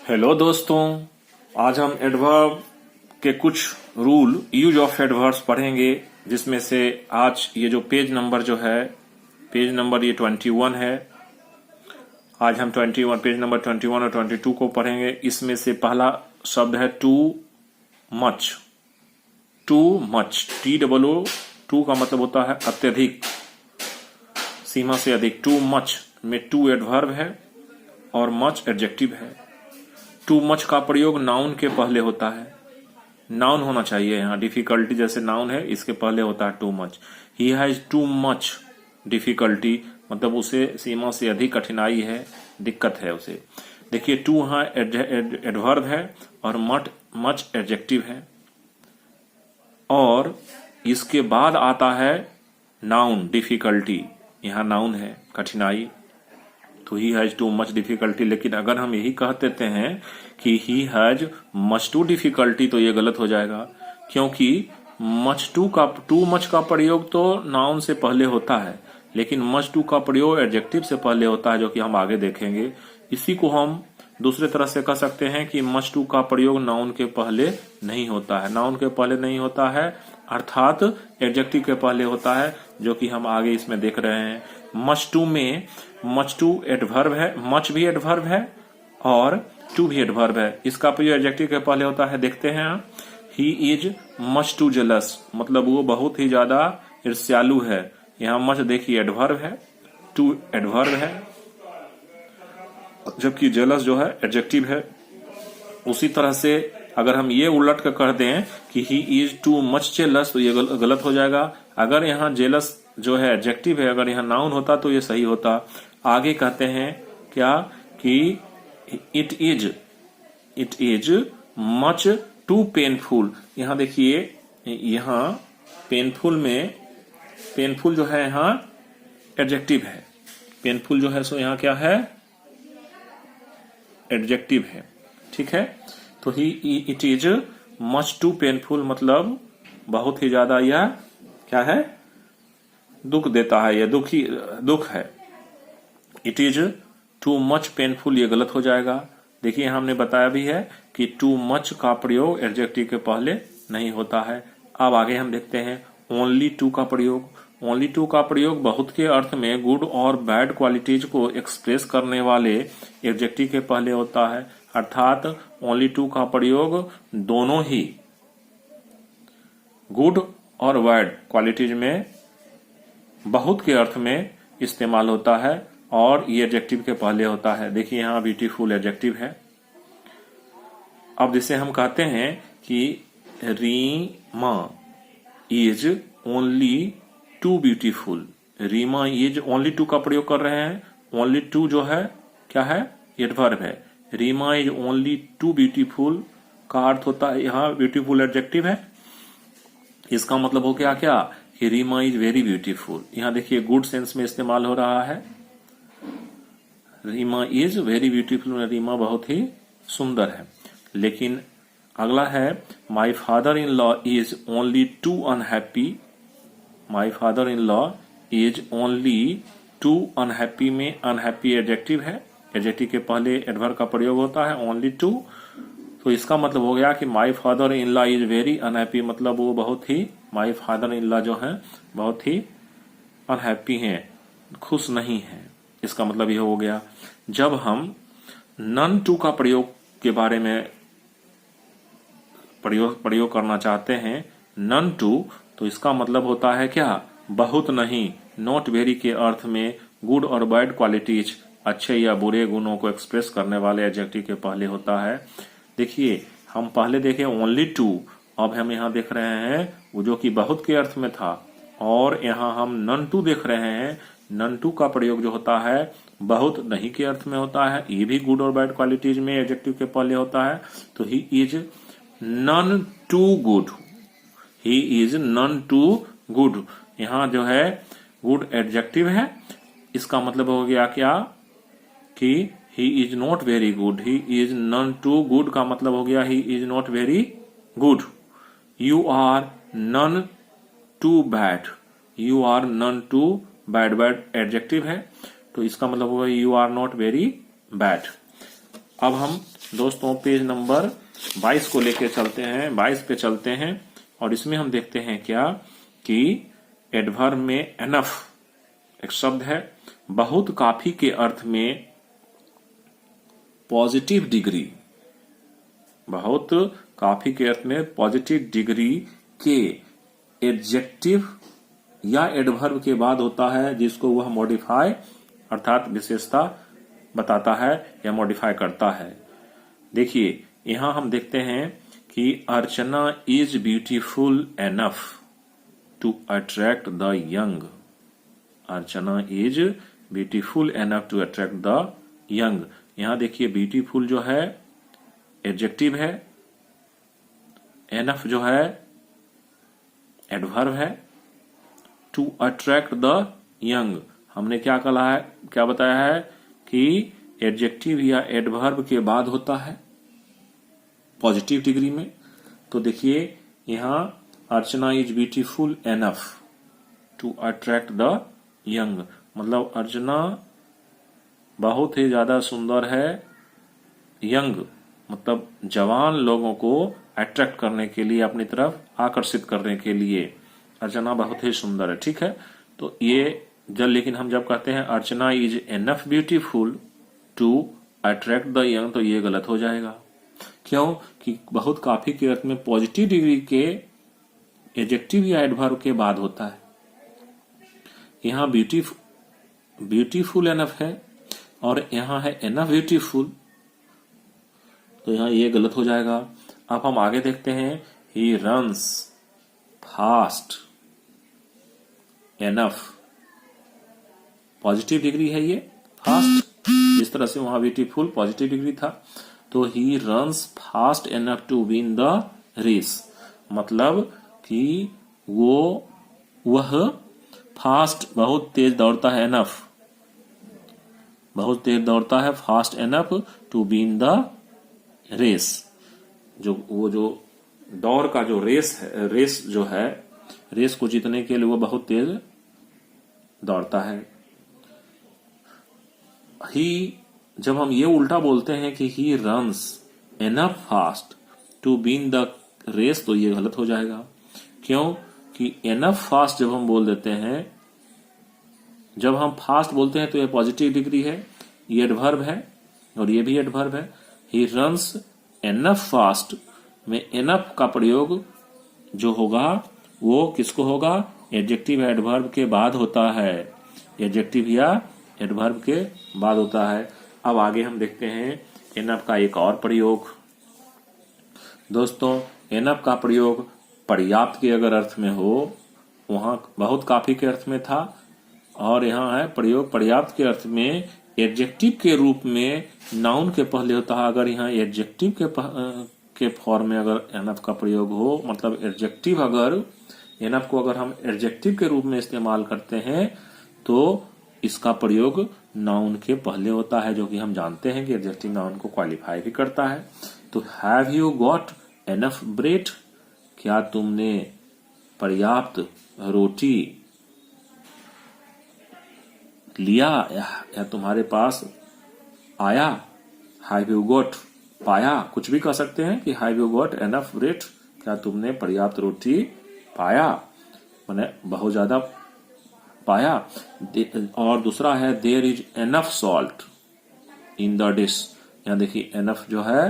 Hello दोस्तों, आज हम एडवर्ब के कुछ रूल यूज ऑफ एडवर्ब्स पढ़ेंगे, जिसमें से आज ये जो पेज नंबर पेज नंबर ये 21 है। आज हम 21 पेज नंबर 21 और 22 को पढ़ेंगे। इसमें से पहला शब्द है too much. Too much, TOO, too का मतलब होता है अत्यधिक, सीमा से अधिक। टू मच में टू एडवर्ब है और मच एडजेक्टिव है। टू मच का प्रयोग नाउन के पहले होता है। नाउन होना चाहिए यहाँ, डिफिकल्टी जैसे नाउन है इसके पहले होता है too much. He has too much difficulty, मतलब उसे सीमा से अधिक कठिनाई है, दिक्कत है उसे। देखिए, टू यहाँ एडवर्ब है और मच एडजेक्टिव है, और इसके बाद आता है नाउन डिफिकल्टी। यहाँ नाउन है कठिनाई, तो he has too much difficulty. लेकिन अगर हम यही कह देते हैं कि he has much too difficulty, तो ये गलत हो जाएगा, क्योंकि टू मच का प्रयोग तो नाउन से पहले होता है, लेकिन मच टू का प्रयोग एडजेक्टिव से पहले होता है, जो कि हम आगे देखेंगे। इसी को हम दूसरे तरह से कह सकते हैं कि मच टू का प्रयोग नाउन के पहले नहीं होता है। नाउन के पहले नहीं होता है, अर्थात एडजेक्टिव के पहले होता है, जो कि हम आगे इसमें देख रहे हैं। मच टू में मच टू एडवर्ब है, मच भी एडवर्ब है और टू भी एडवर्ब है। इसका प्रयोग एडजेक्टिव के पहले होता है। देखते हैं, he is much too jealous, मतलब वो बहुत ही ज्यादा ईर्ष्यालु है। यहाँ मच देखिए एडवर्ब है, टू एडवर्ब है, जबकि जेलस जो है एडजेक्टिव है। उसी तरह से अगर हम ये उलट कर कह दें कि he is too much jealous, तो ये गलत हो जाएगा। अगर यहाँ जेलस जो है एडजेक्टिव है, अगर यहाँ नाउन होता तो ये सही होता। आगे कहते हैं क्या कि it is much too painful. यहाँ देखिए, यहाँ पेनफुल जो है यहाँ एडजेक्टिव है। पेनफुल जो है सो यहाँ क्या है, एडजेक्टिव है। ठीक है, तो it is much too painful, मतलब बहुत ही ज्यादा यह क्या है, दुख देता है, यह दुख है। It is too much painful, ये गलत हो जाएगा। देखिए, हमने बताया भी है कि टू मच का प्रयोग एडजेक्टिव के पहले नहीं होता है। अब आगे हम देखते हैं ओनली टू का प्रयोग। ओनली टू का प्रयोग बहुत के अर्थ में गुड और बैड क्वालिटीज को एक्सप्रेस करने वाले एडजेक्टिव के पहले होता है, अर्थात ओनली टू का प्रयोग दोनों ही गुड और बैड क्वालिटीज में बहुत के अर्थ में इस्तेमाल होता है, और ये एडजेक्टिव के पहले होता है। देखिए, यहाँ ब्यूटीफुल एडजेक्टिव है। अब जैसे हम कहते हैं कि Reema is only too beautiful. Reema is only too का प्रयोग कर रहे हैं। ओनली टू जो है क्या है, एडवर्ब है। Reema is only too beautiful का अर्थ होता है, यहाँ ब्यूटीफुल एडजेक्टिव है। इसका मतलब हो गया क्या कि रीमा इज वेरी ब्यूटीफुल। यहाँ देखिए, गुड सेंस में इस्तेमाल हो रहा है। Reema is very beautiful, Reema बहुत ही सुंदर है। लेकिन अगला है my father in law is only too unhappy. My father in law is only too unhappy में अनहैप्पी एडजेक्टिव है। एडजेक्टिव के पहले एडवर्ब का प्रयोग होता है ओनली टू। तो इसका मतलब हो गया कि माई father in law is very unhappy, मतलब वो बहुत ही, माई फादर इन लॉ जो है बहुत ही अनहैप्पी हैं, खुश नहीं है। इसका मतलब यह हो गया। जब हम नन टू का प्रयोग के बारे में प्रयोग करना चाहते हैं, नन टू, तो इसका मतलब होता है क्या, बहुत नहीं। नॉट वेरी के अर्थ में गुड और बैड क्वालिटीज, अच्छे या बुरे गुणों को एक्सप्रेस करने वाले एडजेक्टिव के पहले होता है। देखिए, हम पहले देखे ओनली टू, अब हम यहाँ देख रहे हैं वो जो कि बहुत के अर्थ में था, और यहाँ हम नन टू देख रहे हैं। नन टू का प्रयोग जो होता है बहुत नहीं के अर्थ में होता है, ये भी गुड और बैड क्वालिटीज में एडजेक्टिव के पहले होता है। तो he is none too good, he is none too good, यहाँ जो है गुड एडजेक्टिव है। इसका मतलब हो गया क्या कि he is not very good. He is none too good का मतलब हो गया he is not very good. You are none too bad, you are none too bad, bad adjective है, तो इसका मतलब होगा you are not very bad. अब हम दोस्तों पेज नंबर 22 को लेके चलते हैं, 22 पे चलते हैं और इसमें हम देखते हैं क्या कि एडवर्ब में एनफ एक शब्द है, बहुत काफी के अर्थ में पॉजिटिव डिग्री, बहुत काफी के अर्थ में पॉजिटिव डिग्री के एडजेक्टिव या एडवर्ब के बाद होता है जिसको वह मॉडिफाई अर्थात विशेषता बताता है या मॉडिफाई करता है। देखिए यहां हम देखते हैं कि Archana is beautiful enough to attract the young. Archana is beautiful enough to attract the young. यहां देखिए ब्यूटीफुल जो है एडजेक्टिव है, एनफ जो है एडवर्ब है, टू अट्रैक्ट द यंग हमने क्या कहा है, क्या बताया है कि एडजेक्टिव या एडवर्ब के बाद होता है पॉजिटिव डिग्री में। तो देखिए यहां Archana is beautiful enough to attract the young, मतलब अर्चना बहुत ही ज्यादा सुंदर है, यंग मतलब जवान लोगों को अट्रैक्ट करने के लिए, अपनी तरफ आकर्षित करने के लिए अर्चना बहुत ही सुंदर है। ठीक है, तो ये लेकिन हम जब कहते हैं Archana is enough beautiful to attract the young, तो ये गलत हो जाएगा। क्यों कि बहुत काफी के अर्थ में पॉजिटिव डिग्री के एडजेक्टिव या एडवर्ब के बाद होता है। यहां ब्यूटीफुल एनफ है और यहां है एनफ ब्यूटीफुल, तो यहां ये गलत हो जाएगा। अब हम आगे देखते हैं, ही runs fast enough, positive degree है ये फास्ट, जिस तरह से वहां ब्यूटीफुल पॉजिटिव डिग्री था। तो he runs fast enough to win the race, मतलब कि वह फास्ट बहुत तेज दौड़ता है, एनफ बहुत तेज दौड़ता है, fast enough to win the race. जो दौड़ का जो रेस जो है, रेस को जीतने के लिए वो बहुत तेज दौड़ता है। ही जब हम ये उल्टा बोलते हैं कि he runs enough fast to win the race, तो ये गलत हो जाएगा। क्यों कि एनफ फास्ट जब हम बोल देते हैं, जब हम फास्ट बोलते हैं तो ये पॉजिटिव डिग्री है, ये एडवर्ब है और ये भी एडवर्ब है। ही रन्स एनफ फास्ट में एनफ का प्रयोग जो होगा वो किसको होगा, एडजेक्टिव एडवर्ब के बाद होता है, एडजेक्टिव या एडवर्ब के बाद होता है। अब आगे हम देखते हैं एनफ का एक और प्रयोग। दोस्तों एनफ का प्रयोग पर्याप्त के अगर अर्थ में हो, वहां बहुत काफी के अर्थ में था, और यहाँ है प्रयोग पर्याप्त के अर्थ में एडजेक्टिव के रूप में नाउन के पहले होता है। अगर यहाँ एडजेक्टिव के फॉर्म में अगर एनफ का प्रयोग हो, मतलब एडजेक्टिव अगर एनफ को अगर हम एडजेक्टिव के रूप में इस्तेमाल करते हैं तो इसका प्रयोग नाउन के पहले होता है, जो कि हम जानते हैं कि एडजेक्टिव नाउन को क्वालिफाई भी करता है। तो have you got enough bread, क्या तुमने पर्याप्त रोटी लिया या तुम्हारे पास आया। हैव यू गॉट पाया, कुछ भी कह सकते हैं कि have you got enough bread, क्या तुमने पर्याप्त रोटी पाया, माने बहुत ज्यादा पाया। और दूसरा है there is enough salt in the dish, यहाँ देखिए एनफ जो है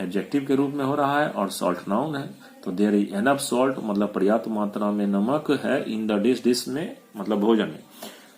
एडजेक्टिव के रूप में हो रहा है और सॉल्ट नाउन है, तो देयर इज एनफ सॉल्ट मतलब पर्याप्त मात्रा में नमक है, इन द डिश में मतलब भोजन में।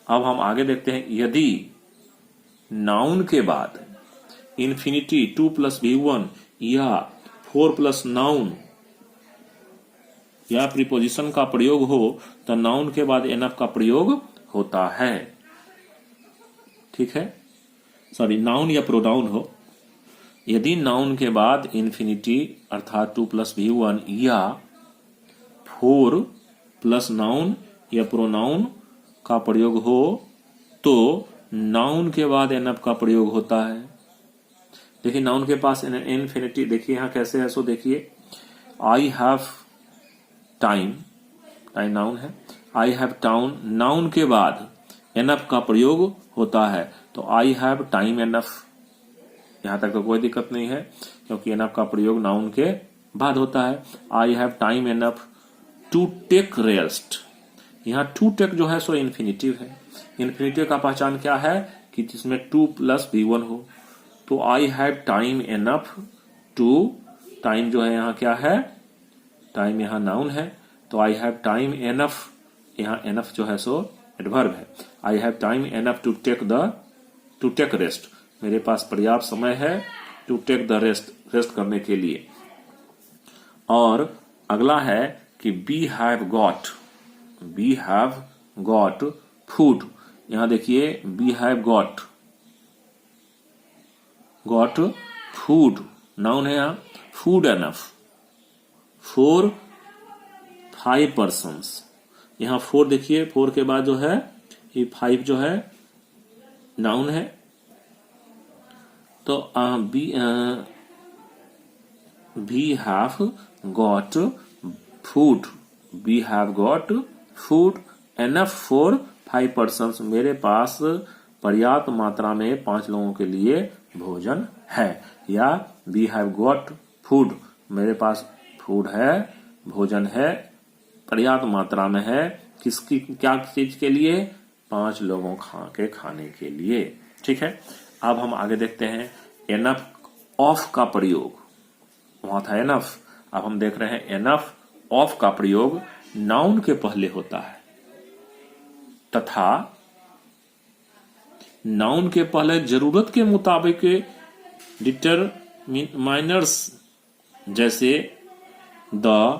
अब हम आगे देखते हैं, यदि नाउन के बाद इन्फिनिटी 2+V1 या 4+ नाउन या प्रीपोजिशन का प्रयोग हो तो नाउन के बाद एनफ का प्रयोग होता है। ठीक है, सॉरी नाउन या प्रोनाउन हो। यदि नाउन के बाद इन्फिनिटी अर्थात 2+V1 या 4+ नाउन या प्रोनाउन का प्रयोग हो तो नाउन के बाद एनफ का प्रयोग होता है। देखिए नाउन के पास इन्फिनिटी, देखिए यहां कैसे है, सो देखिए आई हैव टाइम, टाइम नाउन है, आई हैव टाउन, नाउन के बाद एनफ का प्रयोग होता है, तो आई हैव टाइम एनफ, यहां तक तो कोई दिक्कत नहीं है, क्योंकि एनफ का प्रयोग नाउन के बाद होता है। I have time enough to take rest. यहाँ टू टेक जो है सो इन्फिनिटिव है। इन्फिनिटिव का पहचान क्या है कि जिसमें टू प्लस V1 हो। तो I have time enough to, time जो है यहाँ क्या है, टाइम यहाँ नाउन है, तो आई हैव टाइम एनफ, यहाँ एनफ जो है सो एडवर्ब है। I have time enough to take rest, मेरे पास पर्याप्त समय है टू टेक द रेस्ट करने के लिए। और अगला है कि वी हैव गॉट फूड। यहां देखिए we have got food noun है, यहाँ फूड एनफ फॉर 5 पर्सन्स। यहाँ 4 देखिए, 4 के बाद जो है ये 5 जो है नाउन है। तो we have got food enough for 5 persons. मेरे पास पर्याप्त मात्रा में 5 लोगों के लिए भोजन है। या वी हैव गॉट फूड, मेरे पास फूड है, भोजन है, पर्याप्त मात्रा में है। किसकी, क्या चीज के लिए? 5 लोगों के खाने के लिए। ठीक है, अब हम आगे देखते हैं एनफ ऑफ का प्रयोग। वहां था एनफ, अब हम देख रहे हैं एनफ ऑफ का प्रयोग नाउन के पहले होता है तथा नाउन के पहले जरूरत के मुताबिक डिटरमाइनर्स जैसे the,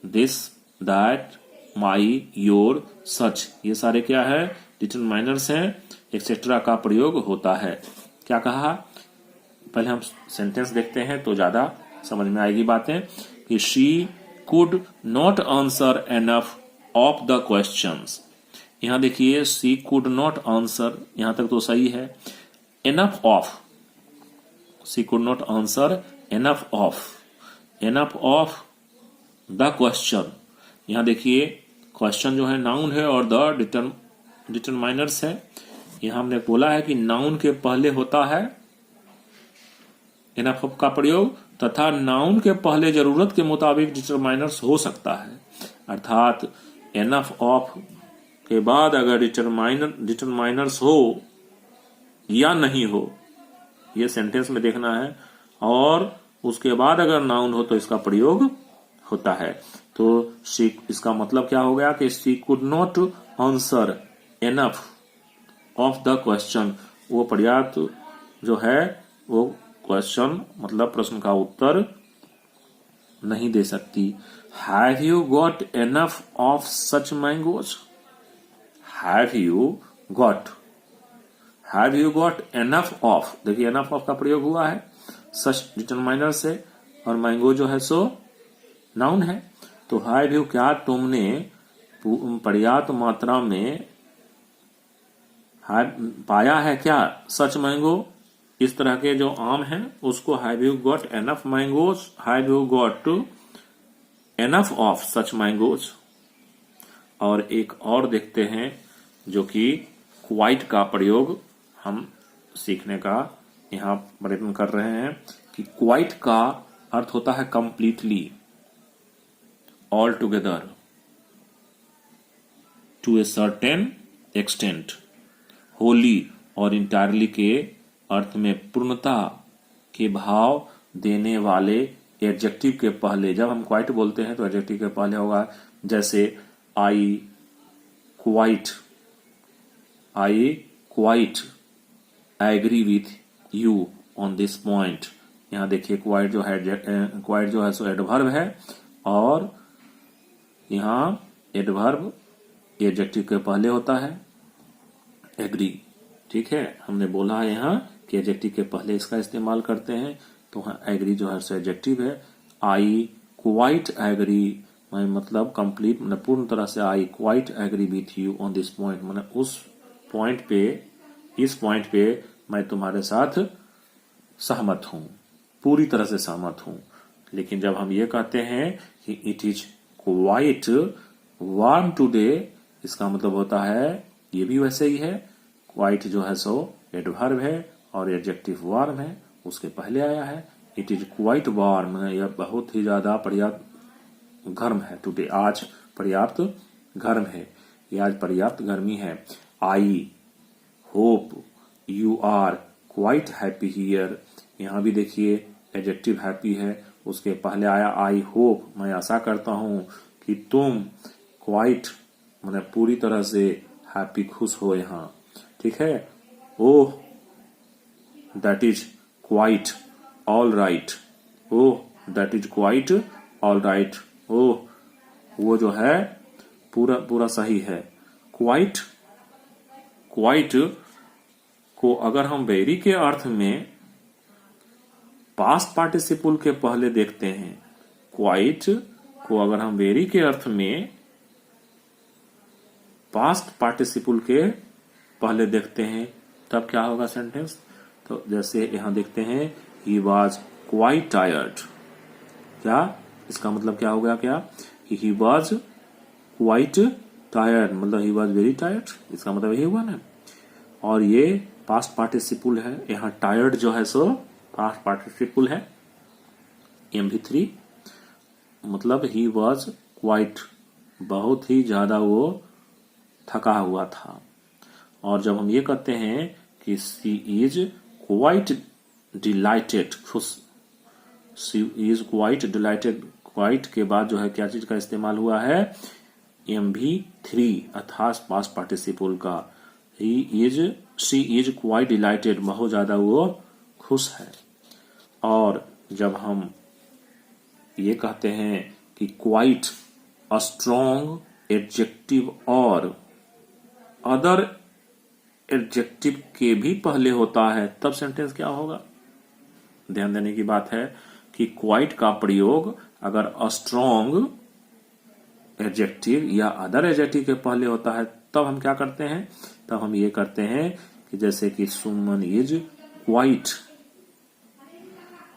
this, that, my, your, such, ये सारे क्या है? डिटरमाइनर्स हैं, एक्सेट्रा का प्रयोग होता है। क्या कहा? पहले हम सेंटेंस देखते हैं तो ज्यादा समझ में आएगी बातें। कि she could not answer enough of the questions. यहां देखिए शी कुड नॉट आंसर, यहां तक तो सही है। Enough of, she could not answer enough of the question. यहां देखिए क्वेश्चन जो है नाउन है और द डिटरमाइनर्स है। यहां हमने बोला है कि नाउन के पहले होता है एनफ ऑफ का प्रयोग तथा नाउन के पहले जरूरत के मुताबिक डिटरमाइनर्स हो सकता है। अर्थात एनफ ऑफ के बाद अगर डिटरमाइनर्स हो या नहीं हो, यह सेंटेंस में देखना है। और उसके बाद अगर नाउन हो तो इसका प्रयोग होता है। तो इसका मतलब क्या हो गया कि she could not answer enough of the question. वो पर्याप्त जो है वो क्वेश्चन मतलब प्रश्न का उत्तर नहीं दे सकती। Have you got enough of such mangoes? Have you got enough of, देखिए एनफ ऑफ का प्रयोग हुआ है, सच डिटरमाइनर से, और मैंगो जो है सो नाउन है। तो हैव यू, क्या तुमने पर्याप्त मात्रा में पाया है क्या सच मैंगो? इस तरह के जो आम हैं उसको have you got enough mangoes, have you got enough of such mangoes. और एक और देखते हैं जो कि क्वाइट का प्रयोग हम सीखने का यहाँ प्रयत्न कर रहे हैं। कि क्वाइट का अर्थ होता है completely, all together, to a certain extent. Wholly और इंटायरली के अर्थ में पूर्णता के भाव देने वाले एडजेक्टिव के पहले, जब हम क्वाइट बोलते हैं तो एडजेक्टिव के पहले होगा, जैसे I quite agree with you on this point. यहां देखिए क्वाइट जो है सो एडवर्ब है, और यहां एडवर्ब एडजेक्टिव के पहले होता है, एग्री। ठीक है, हमने बोला है यहाँ कि एडजेक्टिव के पहले इसका इस्तेमाल करते हैं। तो हाँ, एग्री जो है सो एडजेक्टिव है। आई क्वाइट एग्री, मैं मतलब कंप्लीट, मतलब पूर्ण तरह से I quite agree with you on this point, मतलब उस पॉइंट पे, इस पॉइंट पे मैं तुम्हारे साथ सहमत हूं, पूरी तरह से सहमत हूं। लेकिन जब हम ये कहते हैं कि it is quite warm today, इसका मतलब होता है ये भी वैसे ही है। क्वाइट जो है सो एडवर्ब है और एडजेक्टिव वार्म है, उसके पहले आया है। इट इज क्वाइट वार्म है, यह बहुत ही ज्यादा पर्याप्त गर्म है। टुडे, आज पर्याप्त गर्म है, यह आज पर्याप्त गर्मी है। I hope you are quite happy here, यहाँ भी देखिए एडजेक्टिव हैप्पी है, उसके पहले आया आई होप, मैं आशा करता हूं कि तुम क्वाइट मैंने पूरी तरह से हैप्पी खुश हो यहाँ, ठीक है। Oh that is quite all right, oh that is quite all right, oh वो जो है पूरा पूरा सही है। क्वाइट, क्वाइट को अगर हम वेरी के अर्थ में पास्ट पार्टिसिपल के पहले देखते हैं, क्वाइट को अगर हम वेरी के अर्थ में पास्ट पार्टिसिपल के पहले देखते हैं, तब क्या होगा सेंटेंस। तो जैसे यहां देखते हैं, ही वॉज क्वाइट टायर्ड, क्या इसका मतलब क्या हो गया, क्या ही वॉज क्वाइट टायर्ड, मतलब ही वॉज वेरी टायर्ड, इसका मतलब यही हुआ ना। और ये पास्ट पार्टिसिपल है, यहाँ टायर्ड जो है सो पास्ट पार्टिसिपल है, MV3, मतलब ही वॉज क्वाइट, बहुत ही ज्यादा वो थका हुआ था। और जब हम ये कहते हैं कि सी इज क्वाइट डिलाइटेड, खुश, सी इज क्वाइट डिलाइटेड, क्वाइट के बाद जो है क्या चीज का इस्तेमाल हुआ है, MV3 अर्थात पास्ट पार्टिसिपल का। He is, she is quite dilated, बहुत ज्यादा वो खुश है। और जब हम ये कहते हैं कि क्वाइट अ स्ट्रॉन्ग एडजेक्टिव और अदर एडजेक्टिव के भी पहले होता है, तब सेंटेंस क्या होगा। ध्यान देने की बात है कि क्वाइट का प्रयोग अगर अ स्ट्रॉन्ग एडजेक्टिव या अदर एडजेक्टिव के पहले होता है, तब हम क्या करते हैं, तब हम ये करते हैं कि जैसे कि सुमन इज क्वाइट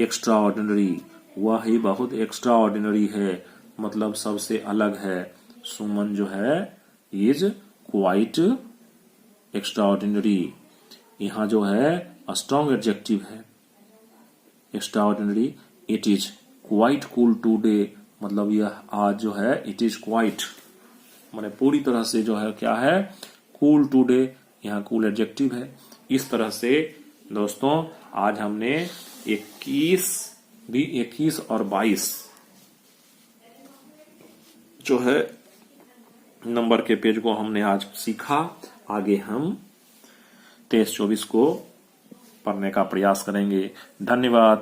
एक्स्ट्रा ऑर्डिनरी, वह ही बहुत एक्स्ट्रा ऑर्डिनरी है, मतलब सबसे अलग है। सुमन जो है इज क्वाइट एक्स्ट्रा ऑर्डिनरी, यहां जो है स्ट्रॉन्ग एडजेक्टिव है extra ordinary. It is quite cool today, मतलब यह आज जो है इट इज क्वाइट, माने पूरी तरह से जो है क्या है, कूल टूडे, यहाँ कूल एडजेक्टिव है। इस तरह से दोस्तों आज हमने 21 और 22 जो है नंबर के पेज को हमने आज सीखा। आगे हम 23-24 को पढ़ने का प्रयास करेंगे। धन्यवाद।